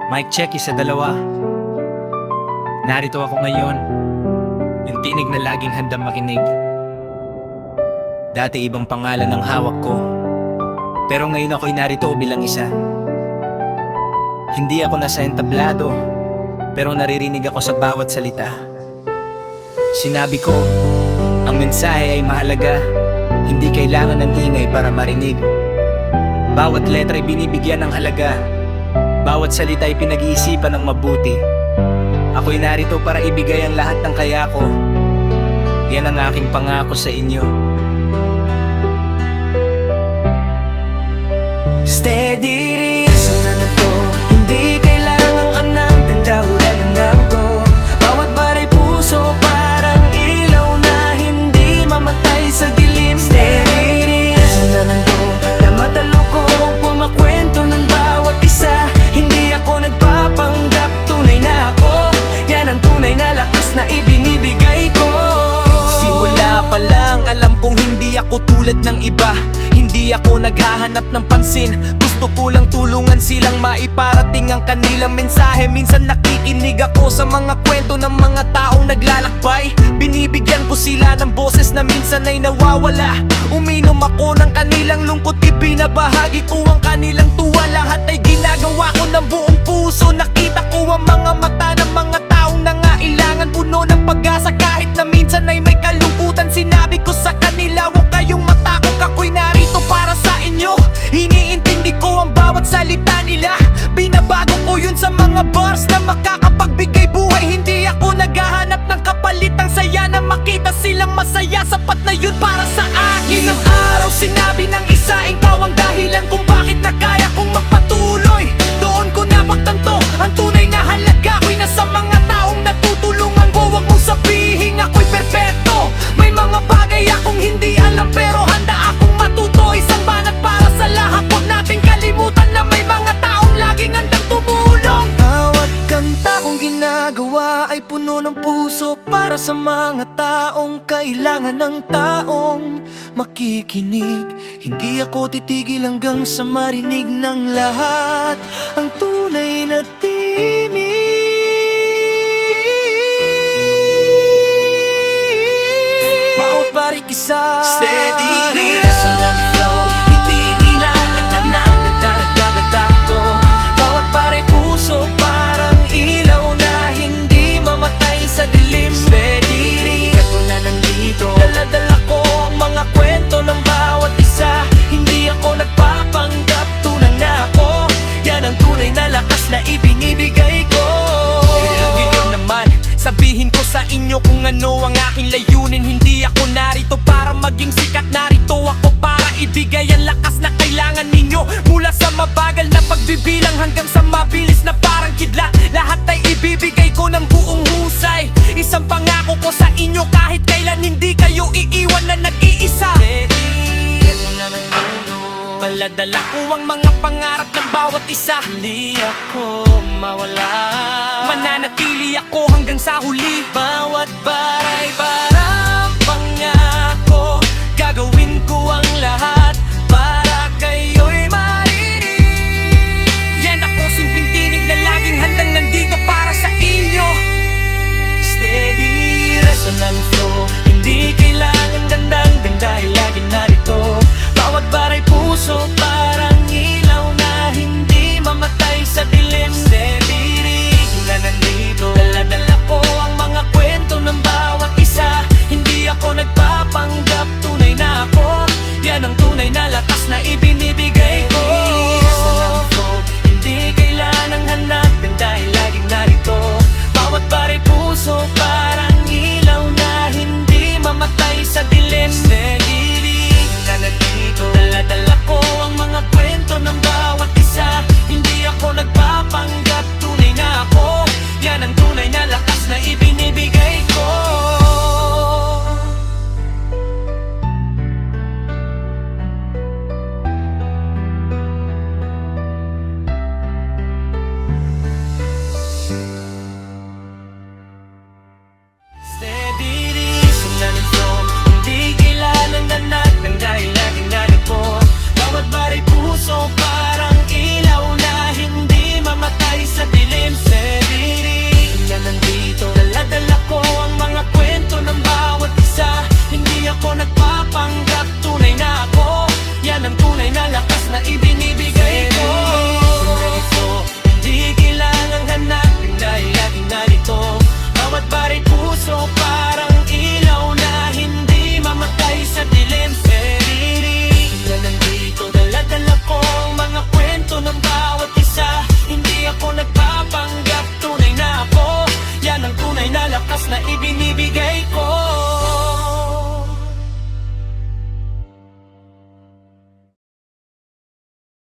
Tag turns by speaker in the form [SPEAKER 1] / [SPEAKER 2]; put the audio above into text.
[SPEAKER 1] Mic check, 1, 2. Narito ako ngayon, yung tinig na laging handang makinig. Dati ibang pangalan ang hawak ko, pero ngayon ako'y narito bilang isa. Hindi ako nasa entablado, pero naririnig ako sa bawat salita. Sinabi ko, ang mensahe ay mahalaga, hindi kailangan ng ingay para marinig. Bawat letra ay binibigyan ng halaga, bawat salita ay pinag-iisipan ng mabuti. Ako'y narito para ibigay ang lahat ng kaya ko. Yan ang aking pangako sa inyo. Steady reason na to, hindi kailangang anang dandahulan ng ako. Bawat baray puso parang ilaw na hindi mamatay sa dilim. Steady reason na to, na matalukong pumakwento ng bawat isa. Hindi ako nagpapanggap, tunay na ako. Yan ang tunay na lakas na ibinibigay ko. Simula pa lang alam kong hindi ako tulad ng iba. Hindi ako naghahanap ng pansin, gusto ko lang tulungan silang maiparating ang kanilang mensahe. Minsan nakikinig ako sa mga kwento ng mga taong naglalakbay. Binibigyan ko sila ng boses na minsan ay nawawala. Uminom ako ng kanilang lungkot, ibinabahagi ko ang kanilang tuwa. Lahat ay ginagawa ko ng buong puso. Nakita ko ang mga mata ng mga taong nangailangan, puno ng pag-asa kahit na minsan ay may kalungkutan. Sinabi ko sa kanila, huwag kayong matakot, ako'y narito para sa inyo. Iniintindi ko ang bawat salita nila, binabago ko yun sa mga bars na makakapagbigay buhay. Hindi ako naghahanap ng kapalitang saya, na makita silang masaya, sapat na yun para sa akin. Ilang araw sinabi ng isa, ikaw ang dahilan kung bakit na kaya kong magpatuloy. Doon ko napagtanto, ang tunay na halaga ko'y nasa mga taong natutulungan ko. Huwag mong sabihin ako'y perpekto, may mga bagay akong hindi alam, pero handa akong matuto. Isang banat para sa lahat, huwag nating kalimutan na may mga taong laging handang tumulong. Bawat kanta kong ginagawa ay puno ng puso, para sa mga taong kailangan ng taong makikinig. Hindi ako titigil hanggang sa marinig ng lahat ang tunay na tinig. Bawat barikisa, steady reason ng flow, hindi nilalatag na nagdaragdagatag ko. Bawat pare puso parang ilaw na hindi mamatay sa dilim. Steady reason na nandito, dala-dala ko ang mga kwento ng bawat isa. Hindi ako nagpapanggap, tunay na ako. Yan ang tunay na lakas na ibinibigay ko. Ngayon naman, sabihin ko sa inyo kung ano ang aking layunin. Hindi ako narito para maging sikat, narito ako para ibigay ang lakas na kailangan ninyo. Mula sa mabagal na pagbibilang hanggang sa mabilis na parang kidlat, lahat ay ibibigay ko ng buong husay. Isang pangako ko sa inyo, kahit kailan hindi kayo iiwan na nag-iisa. Paladala ko ang mga pangarap ng bawat isa. Hindi ako mawala, mananatili ako hanggang sa huli. Bawat baray parang pangako, gagawin ko ang lahat para kayo'y marinig. Yan ako, simpleng tinig na laging handang nandito para sa inyo. Steady resonant flow, hindi kailangan gandang dahil lagi narito. Bawat baray puso parang ilaw na hindi mamatay sa dilim. Steady ring na nandito, dala-dala ko ang mga kwento ng bawat isa. Hindi ako nagpapanggap, tunay na ako. Yan ang tunay na ibinigay